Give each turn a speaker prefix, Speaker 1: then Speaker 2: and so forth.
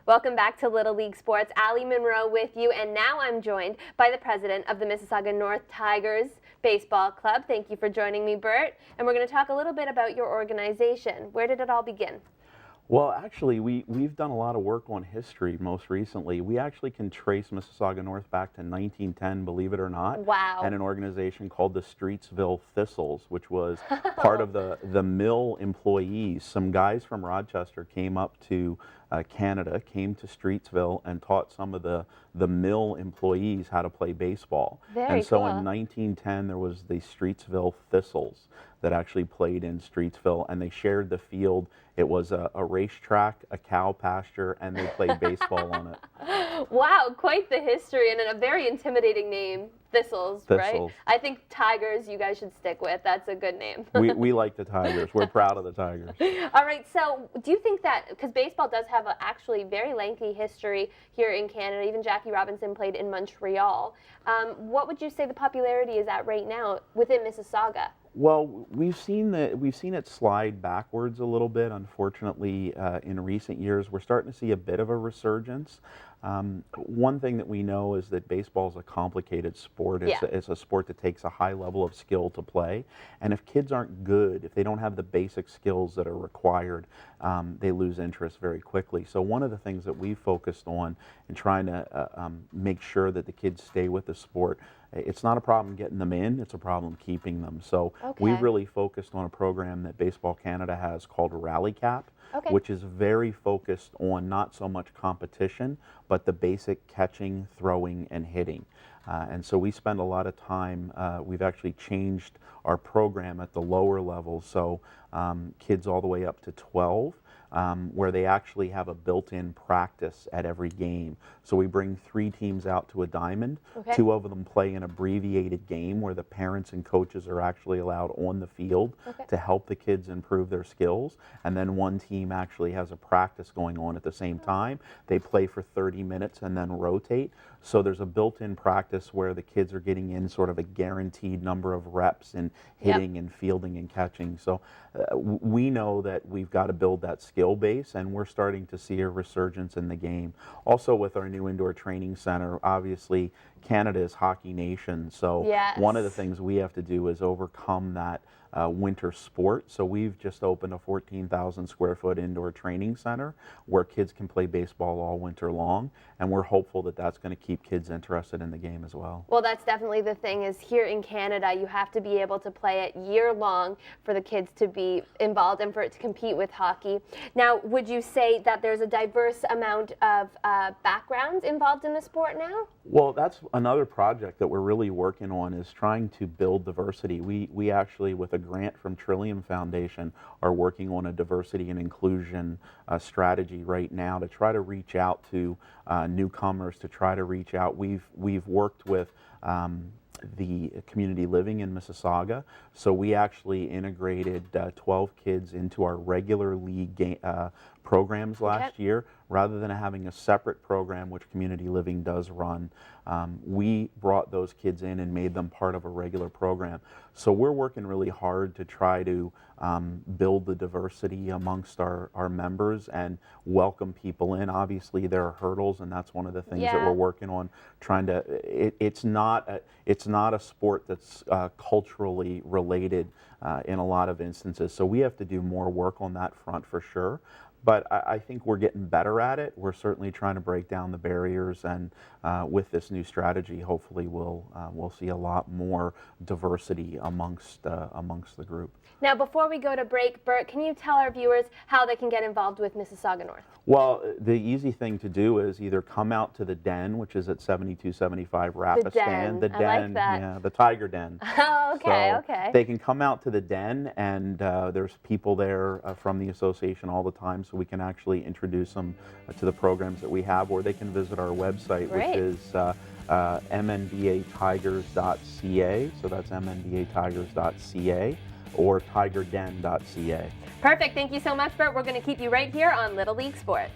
Speaker 1: Welcome back to Little League Sports. Aly Munro with you, and now I'm joined by the president of the Mississauga North Tigers Baseball Club. Thank you for joining me, Bert. And we're going to talk a little bit about your organization. Where did it all begin?
Speaker 2: Well, actually, we've done a lot of work on history most recently. We actually can trace Mississauga North back to 1910, believe it or not.
Speaker 1: Wow.
Speaker 2: And an organization called the Streetsville Thistles, which was part of the mill employees. Some guys from Rochester came up to Canada, came to Streetsville, and taught some of the mill employees how to play baseball.
Speaker 1: Very
Speaker 2: so
Speaker 1: cool.
Speaker 2: in 1910, there was the Streetsville Thistles that actually played in Streetsville, and they shared the field. It was a racetrack, a cow pasture, and they played baseball on it.
Speaker 1: Wow, quite the history, and a very intimidating name, Thistles, right? I think Tigers you guys should stick with. That's a good name.
Speaker 2: we like the Tigers. We're proud of the Tigers.
Speaker 1: All right, so do you think that, because baseball does have a actually very lengthy history here in Canada, even Jackie Robinson played in Montreal, what would you say the popularity is at right now within Mississauga?
Speaker 2: Well, we've seen it slide backwards a little bit. Unfortunately, in recent years, we're starting to see a bit of a resurgence. One thing that we know is that baseball is a complicated sport. It's a sport that takes a high level of skill to play, and if kids aren't good, if they don't have the basic skills that are required, they lose interest very quickly. So one of the things that we focused on in trying to make sure that the kids stay with the sport, it's not a problem getting them in, it's a problem keeping them. So we've really focused on a program that Baseball Canada has called Rally Cap, which is very focused on not so much competition, but the basic catching, throwing, and hitting. And so we spend a lot of time, we've actually changed our program at the lower levels, so kids all the way up to 12, where they actually have a built-in practice at every game. So we bring 3 teams out to a diamond. 2 of them play an abbreviated game where the parents and coaches are actually allowed on the field to help the kids improve their skills. And then 1 team actually has a practice going on at the same time. They play for 30 minutes and then rotate. So there's a built-in practice where the kids are getting in sort of a guaranteed number of reps in hitting and fielding and catching. So we know that we've got to build that skill base, and we're starting to see a resurgence in the game. Also with our new indoor training center, obviously Canada is hockey nation, so one of the things we have to do is overcome that winter sport. So we've just opened a 14,000 square foot indoor training center where kids can play baseball all winter long, and we're hopeful that that's going to keep kids interested in the game as well.
Speaker 1: Well, that's definitely the thing, is here in Canada you have to be able to play it year long for the kids to be involved and for it to compete with hockey. Now, would you say that there's a diverse amount of backgrounds involved in the sport now?
Speaker 2: Well, that's another project that we're really working on, is trying to build diversity. We actually, with a grant from Trillium Foundation, are working on a diversity and inclusion strategy right now to try to reach out to newcomers, to try to reach out. We've worked with the community living in Mississauga, so we actually integrated 12 kids into our regular league programs last year, rather than having a separate program which community living does run. We brought those kids in and made them part of a regular program. So we're working really hard to try to build the diversity amongst our members and welcome people in. Obviously there are hurdles, and that's one of the things that we're working on, trying to, it's not a sport that's culturally related in a lot of instances. So we have to do more work on that front for sure. But I think we're getting better at it. We're certainly trying to break down the barriers, and with this new strategy, hopefully we'll see a lot more diversity amongst the group.
Speaker 1: Now, before we go to break, Bert, can you tell our viewers how they can get involved with Mississauga North?
Speaker 2: Well, the easy thing to do is either come out to the Den, which is at 7275 Rapistan. The Den,
Speaker 1: I like that.
Speaker 2: Yeah, the Tiger Den.
Speaker 1: Oh, okay, okay.
Speaker 2: They can come out to the Den, and there's people there from the association all the time, so we can actually introduce them to the programs that we have, or they can visit our website, which is MNBAtigers.ca, so that's MNBAtigers.ca, or tigerden.ca.
Speaker 1: Perfect. Thank you so much, Bert. We're going to keep you right here on Little League Sports.